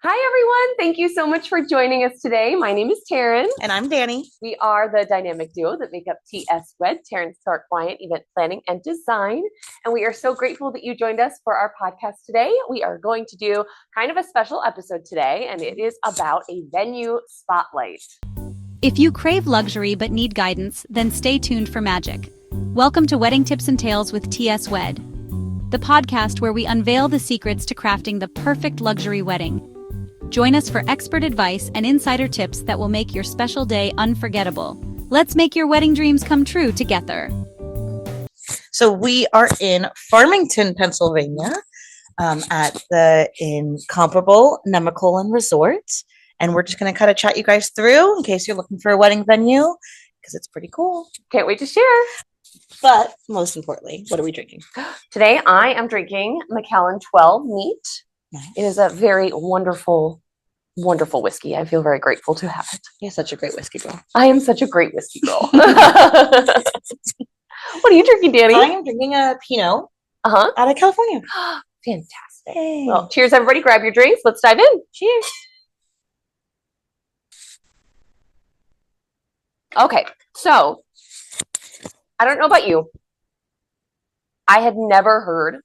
Hi, everyone. Thank you so much for joining us today. My name is Taryn. And I'm Dani. We are the dynamic duo that make up TS Wed, Taryn's our client, event planning and design. And we are so grateful that you joined us for our podcast today. We are going to do kind of a special episode today, and it is about a venue spotlight. If you crave luxury but need guidance, then stay tuned for magic. Welcome to Wedding Tips and Tales with TS Wed, the podcast where we unveil the secrets to crafting the perfect luxury wedding. Join us for expert advice and insider tips that will make your special day unforgettable. Let's make your wedding dreams come true together. So we are in Farmington, Pennsylvania, at the incomparable Nemacolin Resort. And we're just going to kind of chat you guys through in case you're looking for a wedding venue, because it's pretty cool. Can't wait to share. But most importantly, what are we drinking? Today, I am drinking Macallan 12 Neat. Nice. It is a very wonderful whiskey. I feel very grateful to have it. You're such a great whiskey girl. I am such a great whiskey girl. What are you drinking, Dani? I am drinking a Pinot out of California. Fantastic. Hey. Well, cheers, everybody. Grab your drinks. Let's dive in. Cheers. Okay, so I don't know about you. I had never heard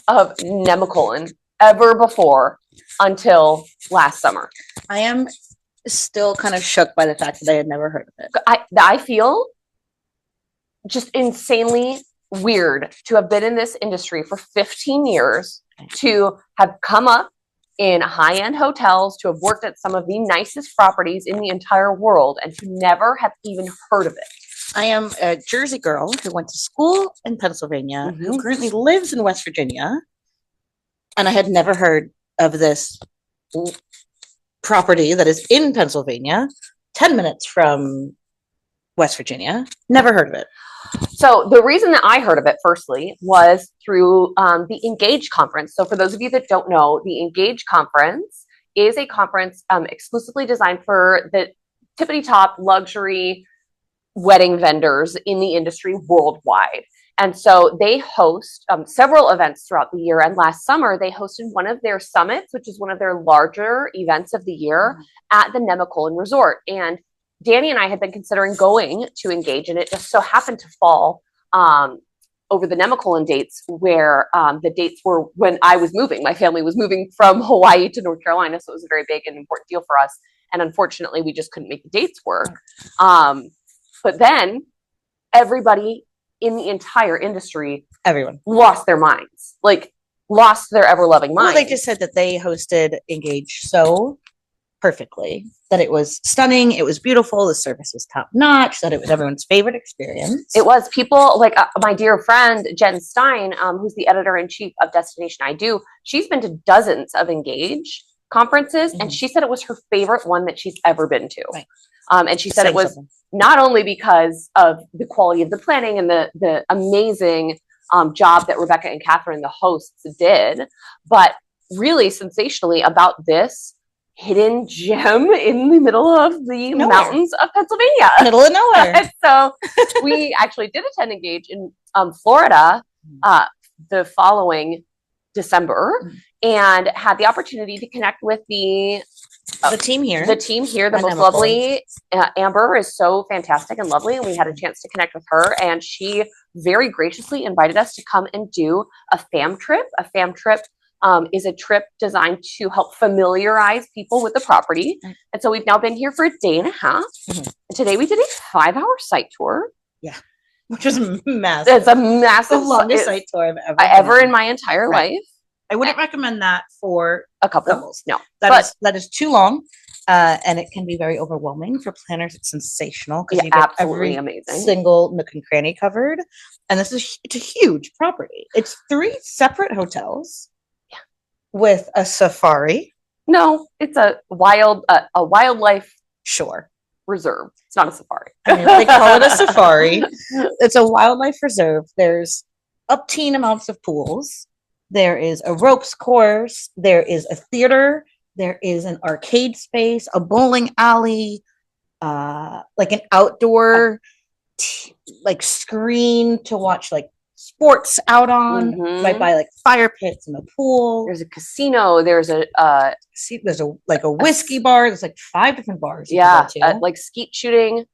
of Nemacolin ever before until last summer. I am still kind of shook by the fact that I had never heard of it. I feel just insanely weird to have been in this industry for 15 years, to have come up in high-end hotels, to have worked at some of the nicest properties in the entire world, and to never have even heard of it. I am a Jersey girl who went to school in Pennsylvania, who currently lives in West Virginia, and I had never heard of this property that is in Pennsylvania, 10 minutes from West Virginia. Never heard of it. So the reason that I heard of it, firstly, was through the Engage conference. So for those of you that don't know, the Engage conference is a conference exclusively designed for the tippity-top luxury wedding vendors in the industry worldwide. And so they host several events throughout the year. And last summer, they hosted one of their summits, which is one of their larger events of the year, at the Nemacolin Resort. And Dani and I had been considering going to Engage, and it just so happened to fall over the Nemacolin dates, where the dates were when I was moving. My family was moving from Hawaii to North Carolina, so it was a very big and important deal for us. And unfortunately, we just couldn't make the dates work. But then everybody in the entire industry, everyone lost their minds, lost their ever-loving minds. Well, they just said that they hosted Engage so perfectly, that it was stunning, it was beautiful, the service was top-notch, that it was everyone's favorite experience. It was. People like my dear friend Jen Stein, who's the editor-in-chief of Destination I Do. She's been to dozens of Engage conferences, and she said it was her favorite one that she's ever been to. Right. And she said it was not only because of the quality of the planning and the amazing job that Rebecca and Catherine, the hosts, did, but really sensationally about this hidden gem in the middle of the mountains of Pennsylvania. Middle of nowhere. And so we actually did attend Engage in Florida the following December, and had the opportunity to connect with the team here. The most lovely Amber is so fantastic and lovely, and we had a chance to connect with her, and she very graciously invited us to come and do a fam trip. A fam trip is a trip designed to help familiarize people with the property. And so we've now been here for a day and a half. And today we did a 5-hour site tour. Yeah. Which is massive. It's a massive, the longest site tour I've ever in my entire life. I wouldn't recommend that for a couple. No, that is too long, and it can be very overwhelming for planners. It's sensational because you get every single nook and cranny covered, and it's a huge property. It's 3 separate hotels, with a safari. No, it's a wildlife reserve. It's not a safari. I mean, they call it a safari. It's a wildlife reserve. There's obscene amounts of pools. There is a ropes course. There is a theater. There is an arcade space, a bowling alley, like an outdoor screen to watch sports out on, right by like fire pits and a pool. There's a casino. There's a whiskey bar. There's like 5 different bars. Yeah, like skeet shooting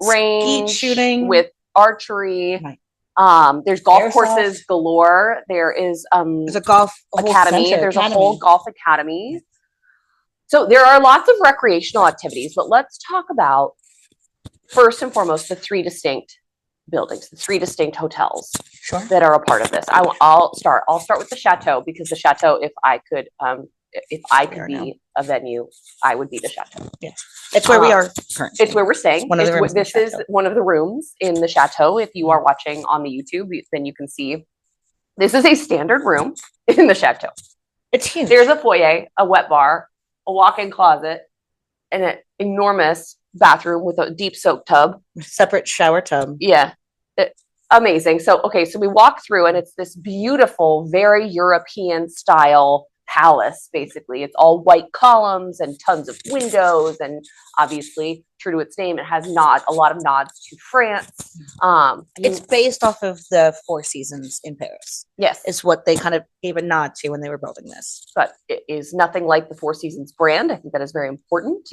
range with archery. Right. There's golf courses galore. There's a golf academy. There's a whole golf academy. So there are lots of recreational activities, but let's talk about first and foremost the 3 distinct buildings, the 3 distinct hotels that are a part of this. I'll start with the Château, because the Château, if I could be a venue, I would be the Château. Yes, it's where we are currently. It's where we're staying. This is one of the rooms in the Château. If you are watching on the YouTube, then you can see this is a standard room in the Château. It's huge. There's a foyer, a wet bar, a walk-in closet, and an enormous bathroom with a deep soak tub. Separate shower tub. Yeah. Amazing. So we walk through, and it's this beautiful, very European style palace, basically. It's all white columns and tons of windows, and obviously, true to its name, it has a lot of nods to France. It's based off of the Four Seasons in Paris. Yes. It's what they kind of gave a nod to when they were building this. But it is nothing like the Four Seasons brand. I think that is very important.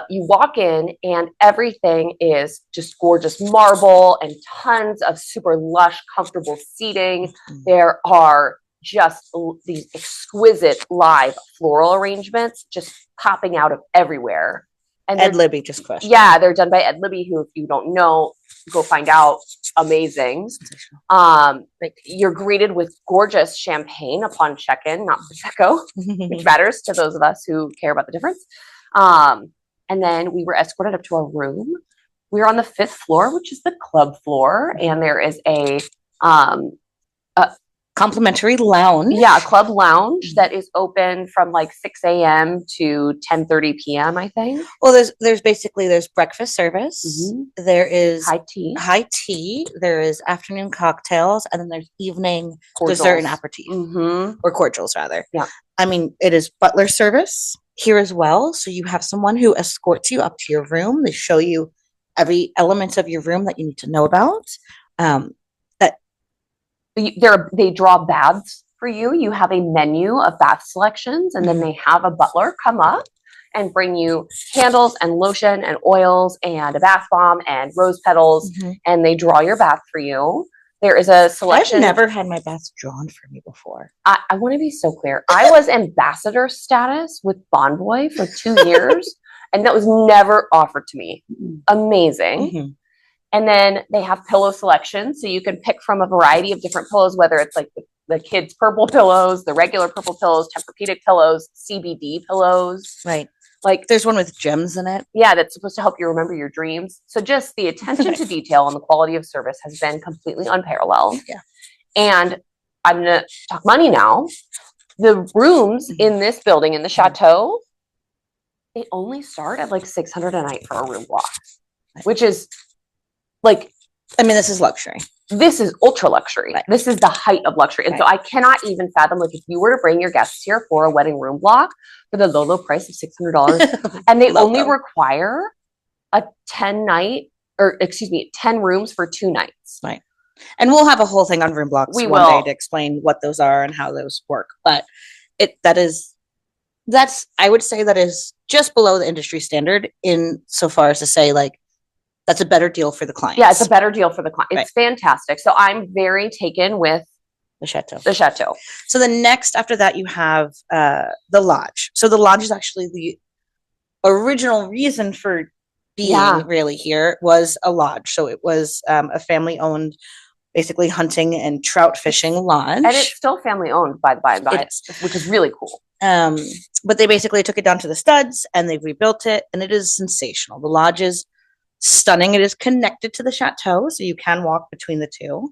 You walk in, and everything is just gorgeous marble and tons of super lush, comfortable seating. There are just these exquisite live floral arrangements just popping out of everywhere. And Ed Libby just crushed. Yeah, they're done by Ed Libby, who, if you don't know, go find out. Amazing. You're greeted with gorgeous champagne upon check-in, not Prosecco, which matters to those of us who care about the difference. And then we were escorted up to our room. We were on the 5th floor, which is the club floor, and there is a complimentary lounge. Yeah, a club lounge that is open from like 6 a.m. to 10:30 p.m., I think. Well, there's breakfast service. There is high tea. There is afternoon cocktails, and then there's evening cordials. Dessert and aperitif, or cordials rather. Yeah. I mean, it is butler service here as well. So you have someone who escorts you up to your room. They show you every element of your room that you need to know about. They draw baths for you. You have a menu of bath selections, and then they have a butler come up and bring you candles and lotion and oils and a bath bomb and rose petals, and they draw your bath for you. There is a selection. I've never had my bath drawn for me before. I want to be so clear. I was ambassador status with Bonvoy for 2 years, and that was never offered to me. Amazing. And then they have pillow selection, so you can pick from a variety of different pillows, whether it's like the kids' purple pillows, the regular purple pillows, Tempur-Pedic pillows, CBD pillows. Right. Like there's one with gems in it. Yeah, that's supposed to help you remember your dreams. So just the attention to detail and the quality of service has been completely unparalleled. Yeah. And I'm going to talk money now. The rooms in this building, in the Château, they only start at like $600 a night for a room block, which is like, I mean, this is luxury. This is ultra luxury. Right. This is the height of luxury. And so I cannot even fathom, like, if you were to bring your guests here for a wedding room block for the low price of $600, and they only require a 10 rooms for 2 nights. Right. And we'll have a whole thing on room blocks one day to explain what those are and how those work. But I would say that is just below the industry standard in so far as to say, like, that's a better deal for the client. Yeah, it's a better deal for the client. It's fantastic. So I'm very taken with the Château. The Château. So the next after that, you have the lodge. So the lodge is actually the original reason for being really here was a lodge. So it was a family-owned, basically hunting and trout fishing lodge. And it's still family-owned, by the by, which is really cool. But they basically took it down to the studs, and they rebuilt it, and it is sensational. The lodge is stunning. It is connected to the Château, so you can walk between the two.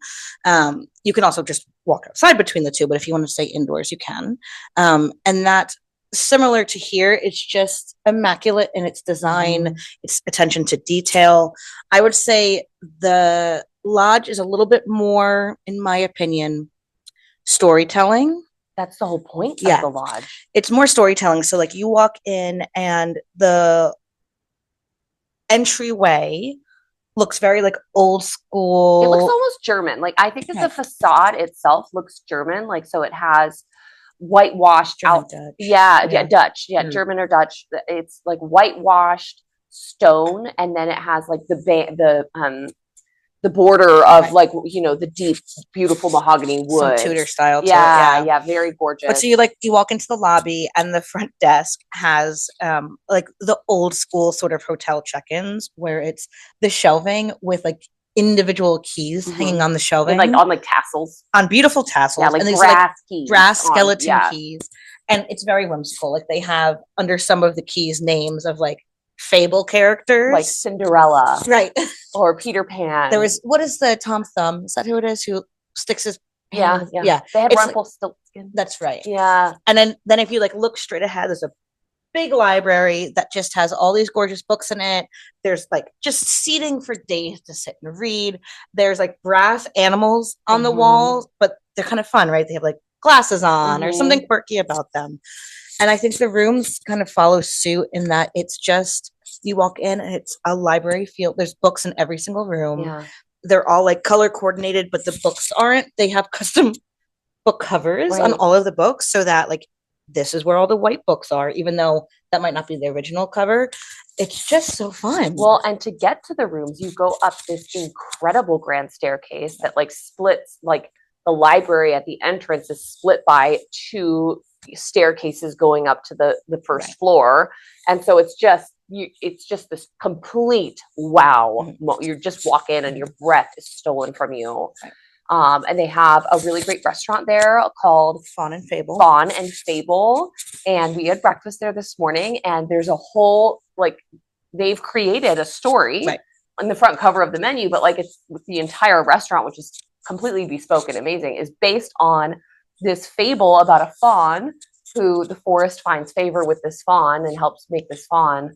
You can also just walk outside between the two, but if you want to stay indoors, you can. And that, similar to here, it's just immaculate in its design, its attention to detail. I would say the lodge is a little bit more, in my opinion, storytelling. That's the whole point of the lodge. It's more storytelling. So like you walk in and the entryway looks very like old school. It looks almost German. Like I think the facade itself looks German. Like so, it has whitewashed German, out. Dutch. Dutch. Yeah, German or Dutch. It's like whitewashed stone, and then it has like the border of like the deep, beautiful mahogany wood. Some Tudor style. Yeah, very gorgeous. But so you walk into the lobby, and the front desk has like the old school sort of hotel check-ins, where it's the shelving with like individual keys hanging on the shelving, with, like on like tassels, on beautiful tassels, like and these brass keys, brass skeleton keys, and it's very whimsical. Like they have under some of the keys names of like fable characters, like Cinderella, right, or Peter Pan. There was what is the Tom Thumb? Is that who it is who sticks his hand? Yeah. They had Rumpelstiltskin. That's right. Yeah, and then if you like look straight ahead, there's a big library that just has all these gorgeous books in it. There's like just seating for days to sit and read. There's like brass animals on the walls, but they're kind of fun, right? They have like glasses on or something quirky about them. And I think the rooms kind of follow suit in that it's just, you walk in and it's a library feel. There's books in every single room. Yeah. They're all like color coordinated, but the books aren't. They have custom book covers on all of the books so that like, this is where all the white books are, even though that might not be the original cover. It's just so fun. Well, and to get to the rooms, you go up this incredible grand staircase that like splits, like the library at the entrance is split by two staircases going up to the first floor. And so it's just this complete wow. You just walk in and your breath is stolen from you. And they have a really great restaurant there called Fawn and Fable. And we had breakfast there this morning, and there's a whole, like, they've created a story on the front cover of the menu, but like it's the entire restaurant, which is completely bespoke and amazing, is based on this fable about a fawn who the forest finds favor with this fawn and helps make this fawn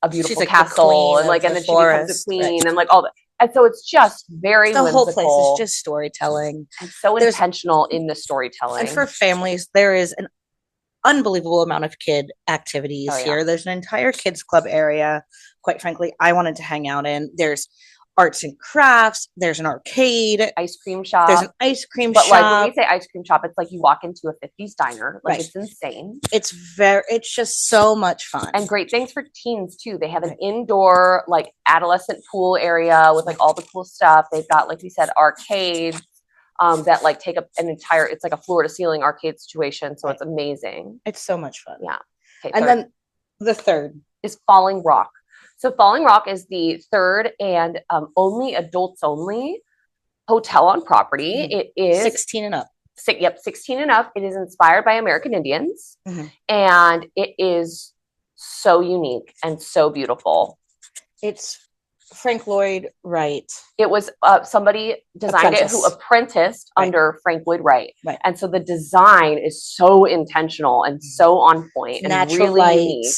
a beautiful castle, and like, and then she becomes a queen, and like all that. And so it's just very the whimsical. whole place is just storytelling and so intentional in the storytelling. And for families, there is an unbelievable amount of kid activities here. There's an entire kids club area. Quite frankly, I wanted to hang out in. There's arts and crafts. There's an arcade, ice cream shop. There's an ice cream but shop. Like when we say ice cream shop, it's like you walk into a 50s diner. Like it's insane. It's just so much fun. And great things for teens too. They have an indoor like adolescent pool area with like all the cool stuff. They've got, like we said, arcades that like take up an entire, it's like a floor to ceiling arcade situation. So it's amazing. It's so much fun. Yeah. Okay, and then the third is Falling Rock. So Falling Rock is the third and only adults only hotel on property. It is 16 and up. 16 and up. It is inspired by American Indians, and it is so unique and so beautiful. It's Frank Lloyd Wright. It was somebody designed it who apprenticed under Frank Lloyd Wright. And so the design is so intentional and so on point and natural really light, unique.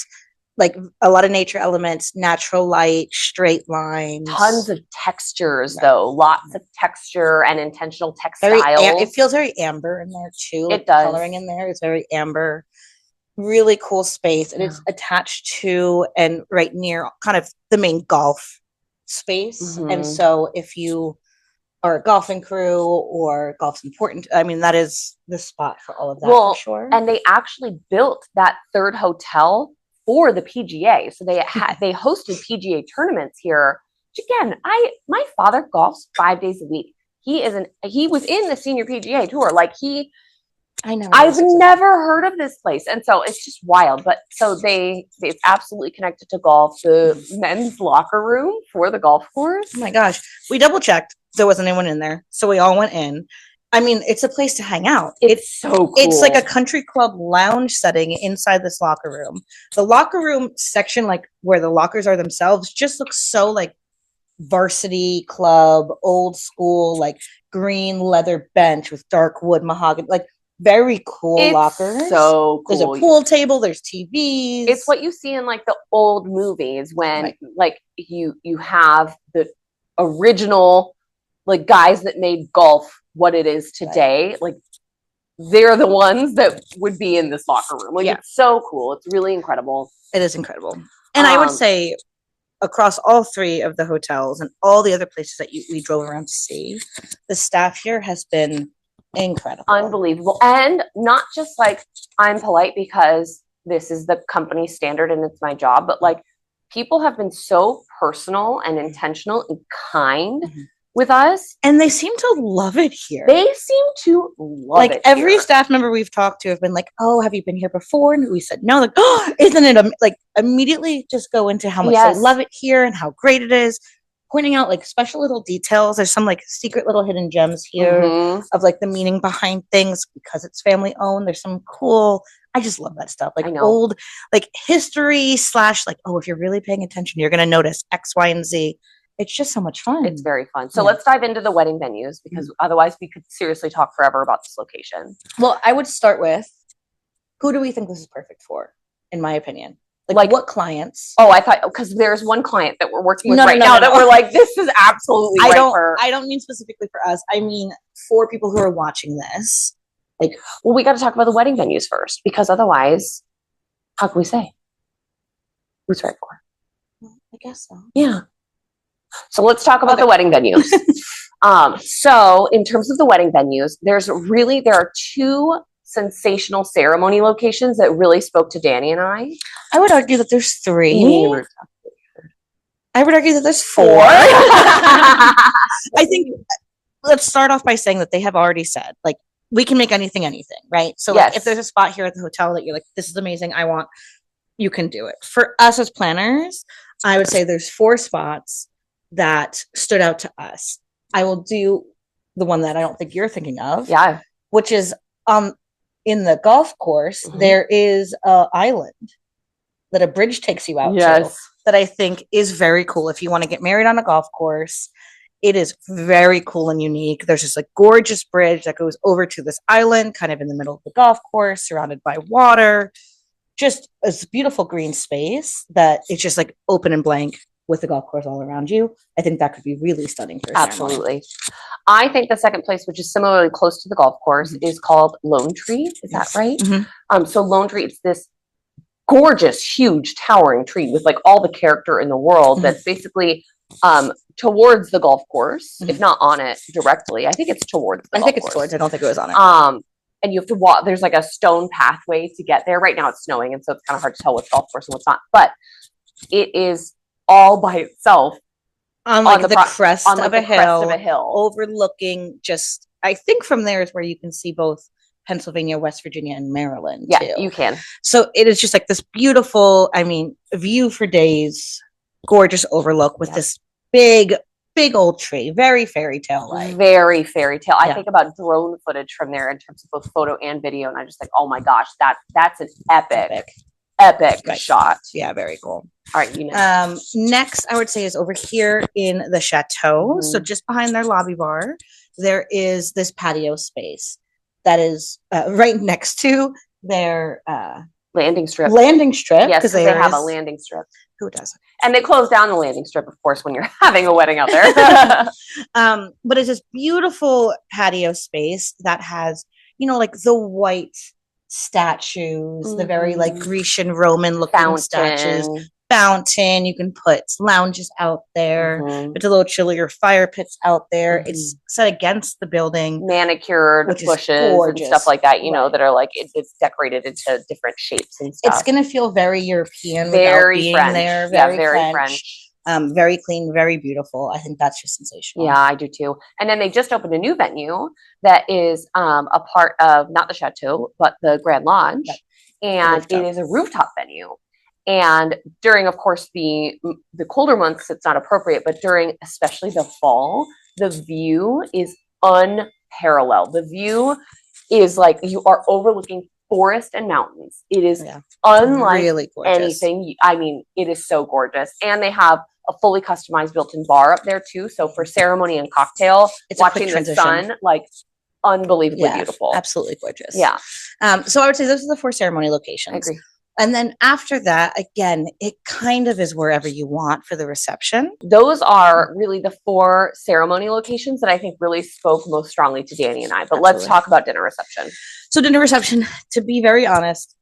Like a lot of nature elements, natural light, straight lines. Tons of textures, though. Lots of texture and intentional textiles. It feels very amber in there, too. It does. Coloring in there is very amber. Really cool space. And it's attached to and right near kind of the main golf space. And so if you are a golfing crew or golf's important, I mean, that is the spot for all of that, for sure. And they actually built that third hotel for the PGA. So they hosted PGA tournaments here. Which again, my father golfs 5 days a week. He was in the senior PGA tour. Like I've never heard of this place. And so it's just wild. But so it's absolutely connected to golf. The men's locker room for the golf course. Oh my gosh. We double checked. There wasn't anyone in there. So we all went in. I mean, it's a place to hang out. It's so cool. It's like a country club lounge setting inside this locker room. The locker room section, like where the lockers are themselves, just looks so like varsity club, old school, like green leather bench with dark wood mahogany, like very cool lockers. So cool. There's a pool table. There's TVs. It's what you see in like the old movies when like you have the original like guys that made golf what it is today. Like they're the ones that would be in this locker room. Like it's so cool. It's really incredible. It is incredible. And I would say across all 3 of the hotels and all the other places that we drove around to see, the staff here has been incredible. Unbelievable. And not just like, I'm polite because this is the company standard and it's my job, but like people have been so personal and intentional and kind with us. And they seem to love it here. They seem to love it like every here. Staff member we've talked to have been like, oh, have you been here before? And we said no. Like, oh, isn't it like immediately just go into how much they love it here and how great it is, pointing out like special little details. There's some like secret little hidden gems here of like the meaning behind things because it's family owned. There's some cool, I just love that stuff. Like old like history / like, oh, if you're really paying attention, you're gonna notice X, Y, and Z. It's just so much fun. It's very fun. So let's dive into the wedding venues because otherwise we could seriously talk forever about this location. Well, I would start with, who do we think this is perfect for, in my opinion? Like what clients? Oh, I thought, because there's one client that we're working with now that we're like, this is absolutely I don't mean specifically for us. I mean for people who are watching this. Like, well, we got to talk about the wedding venues first because otherwise, how can we say who's right for? Well, I guess so. Yeah. So let's talk about the wedding venues. So in terms of the wedding venues, there are 2 sensational ceremony locations that really spoke to Dani and I. I would argue that there's 3. I would argue that there's 4. I think let's start off by saying that they have already said, like, we can make anything, right? So like, if there's a spot here at the hotel that you're like, this is amazing, you can do it. For us as planners, I would say there's 4 spots that stood out to us. I will do the one that I don't think you're thinking of. Yeah. Which is in the golf course, there is an island that a bridge takes you out to that I think is very cool. If you want to get married on a golf course, it is very cool and unique. There's this like gorgeous bridge that goes over to this island kind of in the middle of the golf course, surrounded by water. Just a beautiful green space that it's just like open and blank with the golf course all around you. I think that could be really stunning for absolutely. I think the second place, which is similarly close to the golf course, is called Lone Tree. Is that right? So Lone Tree, it's this gorgeous, huge, towering tree with like all the character in the world that's basically towards the golf course, if not on it directly. I think it's towards the golf course. Towards. I don't think it was on it. And you have to walk. There's like a stone pathway to get there. Right now it's snowing, and so it's kind of hard to tell what's golf course and what's not. But it is all by itself on like the crest of a hill, overlooking just, I think from there is where you can see both Pennsylvania, West Virginia, and Maryland. Yeah, too. You can. So it is just like this beautiful, view for days, gorgeous overlook with this big old tree, very fairy tale like. Very fairy tale. I think about drone footage from there in terms of both photo and video, and I just think, oh my gosh, that's an epic shot. Yeah, very cool. All right, next I would say is over here in the Château. So just behind their lobby bar, there is this patio space that is right next to their landing strip. Yes, because they have a landing strip. Who doesn't? And they close down the landing strip, of course, when you're having a wedding out there. But it's this beautiful patio space that has, like the white statues, the very like Grecian Roman looking statues, fountain. You can put lounges out there. It's a little chillier fire pits out there. It's set against the building, manicured bushes and stuff like that. You know, that are like it's decorated into different shapes and stuff. It's gonna feel very European, very French. There, very French. Very clean, very beautiful. I think that's just sensational. Yeah, I do too. And then they just opened a new venue that is a part of not the Château, but the Grand Lodge. And it is a rooftop venue. And during, of course, the colder months, it's not appropriate, but during especially the fall, the view is unparalleled. The view is like you are overlooking forest and mountains. It is unlike really anything. It is so gorgeous. And they have a fully customized built-in bar up there too. So for ceremony and cocktail, it's watching the sun, like unbelievably beautiful. Absolutely gorgeous. Yeah. So I would say those are the 4 ceremony locations. I agree. And then after that, again, it kind of is wherever you want for the reception. Those are really the 4 ceremony locations that I think really spoke most strongly to Dani and I. But let's talk about dinner reception. So dinner reception, to be very honest,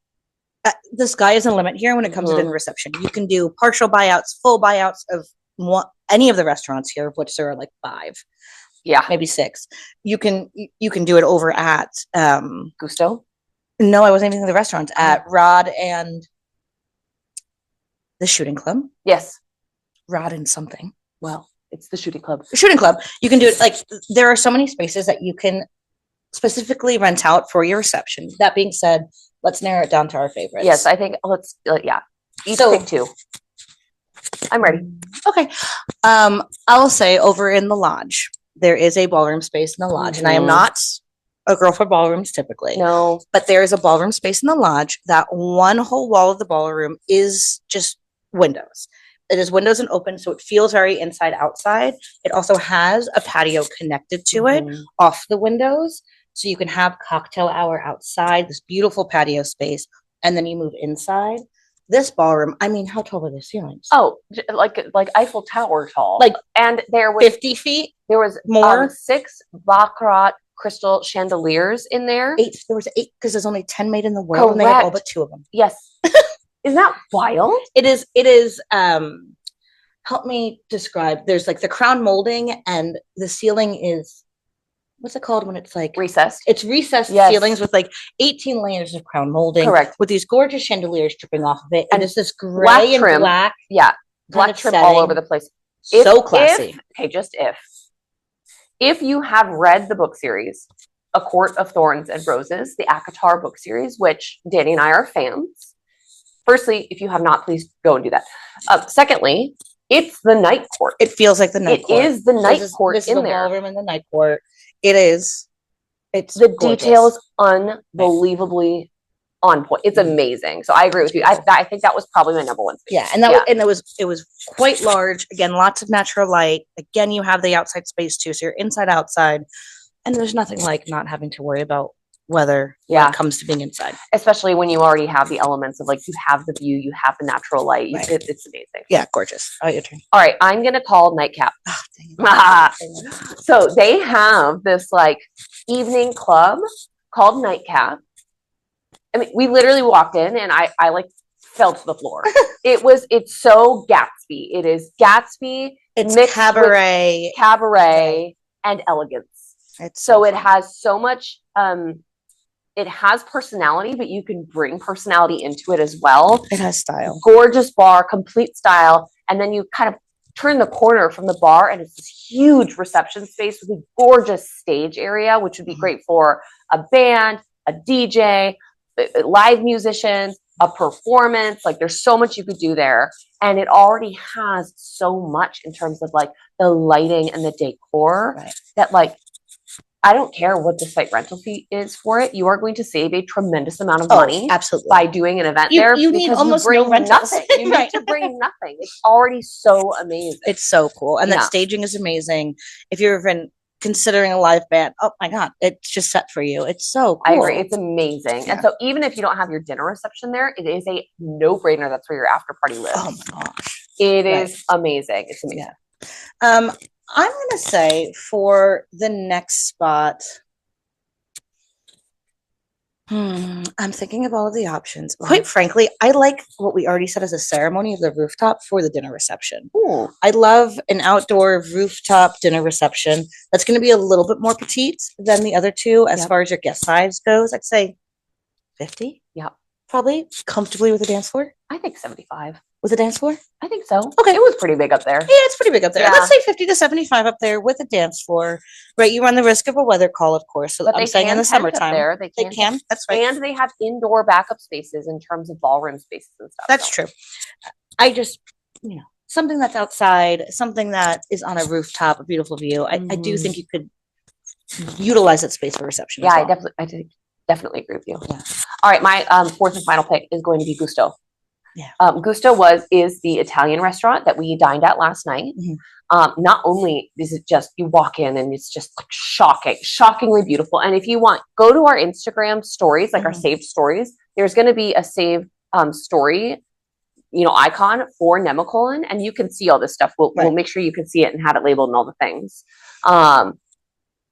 the sky is a limit here when it comes to dinner reception. You can do partial buyouts, full buyouts of any of the restaurants here, of which there are like 5. Yeah, maybe 6. You can do it over at Gusto. No, I wasn't even in the restaurant at Rod and the Shooting Club. Yes, Rod and something. Well, it's the Shooting Club. Shooting Club. You can do it like there are so many spaces that you can specifically rent out for your reception. That being said, let's narrow it down to our favorites. Yes, I think let's each pick 2. I'm ready. Okay. I will say over in the lodge, there is a ballroom space in the lodge, and I am not a girl for ballrooms typically. No, but there is a ballroom space in the lodge. That one whole wall of the ballroom is just windows. It is windows and open, so it feels very inside outside. It also has a patio connected to it off the windows, so you can have cocktail hour outside, this beautiful patio space, and then you move inside. This ballroom, I mean, how tall are the ceilings? Oh, like Eiffel Tower tall. Like, and there was 50 feet. There was more 6 baccarat crystal chandeliers in there. 8. There was 8 because there's only 10 made in the world, and they have all but 2 of them. Yes. Isn't that wild? It is. Help me describe. There's like the crown molding, and the ceiling is, what's it called when it's like recessed? It's recessed ceilings with like 18 layers of crown molding. Correct. With these gorgeous chandeliers dripping off of it, and it's this gray black and trim. Black. Yeah, black trim all over the place. So classy. If you have read the book series, A Court of Thorns and Roses, the ACOTAR book series, which Dani and I are fans. Firstly, if you have not, please go and do that. Secondly, it's the night court. It feels like the night court. It is the night court this in is the there. Ballroom in the night court. It is. It's the gorgeous. details unbelievably on point. It's amazing. So I agree with you. I think that was probably my number 1 space. Yeah, and it was quite large. Again, lots of natural light. Again, you have the outside space too, so you're inside outside, and there's nothing like not having to worry about weather when it comes to being inside. Especially when you already have the elements of like you have the view, you have the natural light. Right. It's amazing. Yeah, gorgeous. All right, your turn. All right, I'm gonna call Nightcap. Oh, dang it. So they have this like evening club called Nightcap. I mean, we literally walked in and I like fell to the floor. It's so Gatsby. It is Gatsby. It's cabaret and elegance. It's so it has so much, it has personality, but you can bring personality into it as well. It has style. Gorgeous bar, complete style. And then you kind of turn the corner from the bar and it's this huge reception space with a gorgeous stage area, which would be great for a band, a DJ, live musicians, a performance. Like there's so much you could do there. And it already has so much in terms of like the lighting and the decor that like, I don't care what the site rental fee is for it. You are going to save a tremendous amount of money by doing an event there. You need almost no rentals. Nothing. You need to bring nothing. It's already so amazing. It's so cool. And that staging is amazing. If you're even considering a live band, oh my God, it's just set for you. It's so cool. I agree. It's amazing. Yeah. And so even if you don't have your dinner reception there, it is a no-brainer. That's where your after party lives. Oh my gosh. It is amazing. It's amazing. Yeah. I'm going to say for the next spot, I'm thinking of all of the options. Quite frankly, I like what we already said as a ceremony of the rooftop for the dinner reception. Ooh. I love an outdoor rooftop dinner reception. That's going to be a little bit more petite than the other two as far as your guest size goes. I'd say 50. Yeah. Probably comfortably with a dance floor. I think 75. With a dance floor? I think so. Okay. It was pretty big up there. Yeah, it's pretty big up there. Yeah. Let's say 50 to 75 up there with a dance floor. Right, you run the risk of a weather call, of course. So I'm saying in the summertime. They can. That's right. And they have indoor backup spaces in terms of ballroom spaces and stuff. That's true. I just, something that's outside, something that is on a rooftop, a beautiful view. I do think you could utilize that space for reception. Yeah, I definitely agree with you. Yeah. All right, my fourth and final pick is going to be Gusto. Yeah. Gusto is the Italian restaurant that we dined at last night. Mm-hmm. Not only is it just, you walk in and it's just like shockingly beautiful. And if you want, go to our Instagram stories, like our saved stories. There's going to be a saved story, icon for Nemacolin, and you can see all this stuff. We'll make sure you can see it and have it labeled and all the things.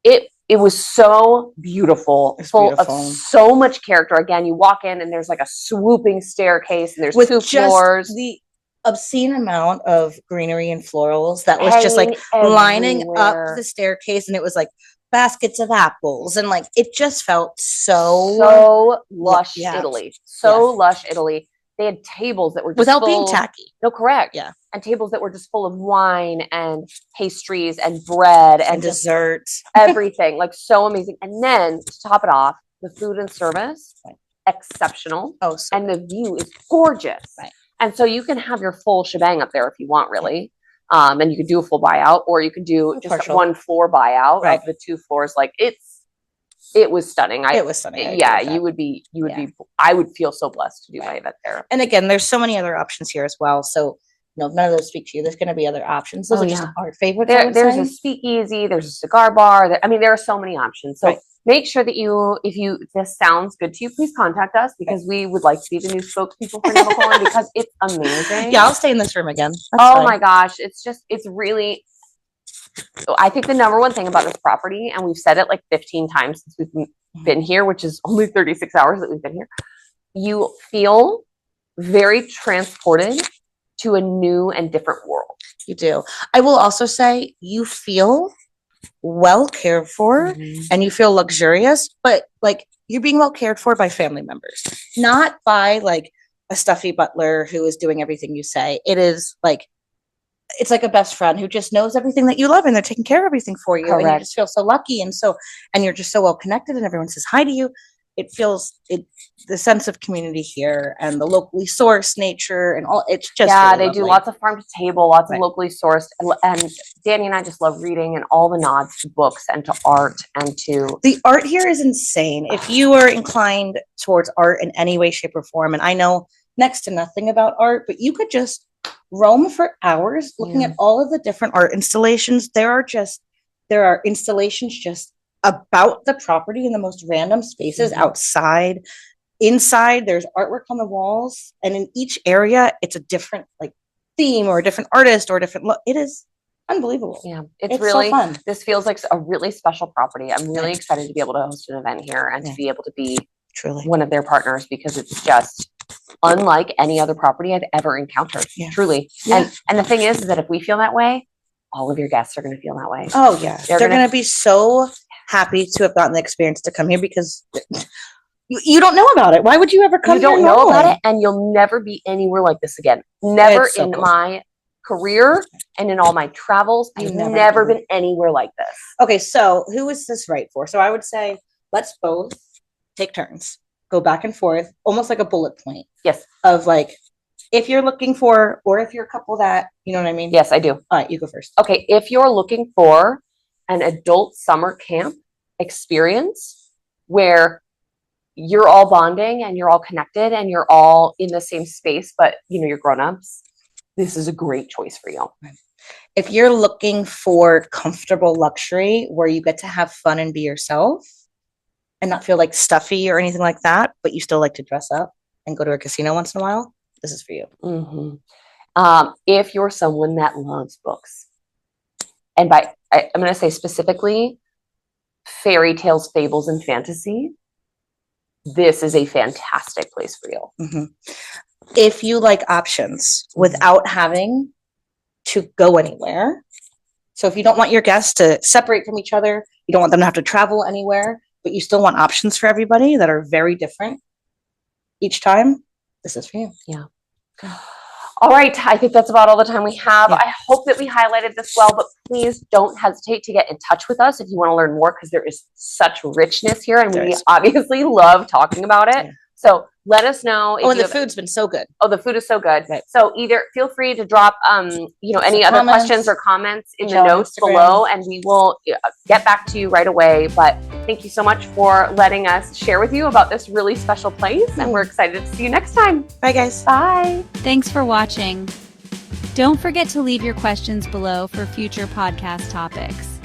It was so beautiful, full of so much character. Again, you walk in and there's like a swooping staircase and there's with 2 floors. The obscene amount of greenery and florals that was just like lining up the staircase, and it was like baskets of apples, and like it just felt so lush. Italy, lush Italy. They had tables that were just without being tacky. No, correct. Yeah. And tables that were just full of wine and pastries and bread and desserts, everything, like so amazing. And then to top it off, the food and service, exceptional. Oh, so and the view is gorgeous. Right. And so you can have your full shebang up there if you want, really. And you could do a full buyout, or you could do just partial. 1 floor buyout of the 2 floors. Like it was stunning. It was stunning. You would be, I would feel so blessed to do my event there. And again, there's so many other options here as well. So, if none of those speak to you, there's going to be other options. Those are just our favorites. There's a speakeasy, there's a cigar bar. There are so many options. So make sure that if this sounds good to you, please contact us, because we would like to be the new spokespeople for Nemacolin because it's amazing. Yeah, I'll stay in this room again. My gosh. It's really, I think the number one thing about this property, and we've said it like 15 times since we've been here, which is only 36 hours that we've been here, you feel very transported to a new and different world. You do. I will also say you feel well cared for and you feel luxurious, but like you're being well cared for by family members, not by like a stuffy butler who is doing everything you say. It's like a best friend who just knows everything that you love, and they're taking care of everything for you. Correct. And you just feel so lucky, and you're just so well connected, and everyone says hi to you. It feels the sense of community here and the locally sourced nature and all. It's just really they do lots of farm to table, lots of locally sourced, and Dani and I just love reading and all the nods to books and to art and to the art here is insane. If you are inclined towards art in any way, shape, or form, and I know next to nothing about art, but you could just roam for hours looking at all of the different art installations. There are installations just about the property in the most random spaces, outside, inside. There's artwork on the walls, and in each area it's a different like theme or a different artist or a different look. It is unbelievable. Yeah, it's really so fun. This feels like a really special property. I'm really excited to be able to host an event here and to be able to be truly one of their partners, because it's just unlike any other property I've ever encountered. Truly. And the thing is that if we feel that way, all of your guests are going to feel that way. Oh yeah, they're going to be so happy to have gotten the experience to come here, because you don't know about it. Why would you ever come here? You don't know about it, and you'll never be anywhere like this again. Never in my career and in all my travels. I've never been anywhere like this. Okay, so who is this right for? So I would say let's both take turns, go back and forth, almost like a bullet point. Yes. Of like, if you're looking for, or if you're a couple that, you know what I mean? Yes, I do. All right, you go first. Okay, if you're looking for an adult summer camp experience where you're all bonding and you're all connected and you're all in the same space, but you're grown-ups, this is a great choice for you. If you're looking for comfortable luxury where you get to have fun and be yourself and not feel like stuffy or anything like that, but you still like to dress up and go to a casino once in a while, this is for you. If you're someone that loves books, and I'm going to say specifically fairy tales, fables, and fantasy, this is a fantastic place for you. If you like options without having to go anywhere, so if you don't want your guests to separate from each other, you don't want them to have to travel anywhere, but you still want options for everybody that are very different each time, this is for you. Yeah. All right. I think that's about all the time we have. I hope that we highlighted this well, but please don't hesitate to get in touch with us if you want to learn more, because there is such richness here, and we obviously love talking about it. So let us know. And the food's been so good. Oh, the food is so good. Right. So either feel free to drop, any other questions or comments in the notes below, and we will get back to you right away. But thank you so much for letting us share with you about this really special place, and we're excited to see you next time. Bye, guys. Bye. Thanks for watching. Don't forget to leave your questions below for future podcast topics.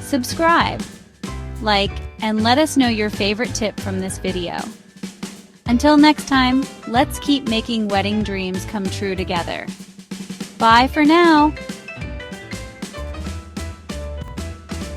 Subscribe, like, and let us know your favorite tip from this video. Until next time, let's keep making wedding dreams come true together. Bye for now.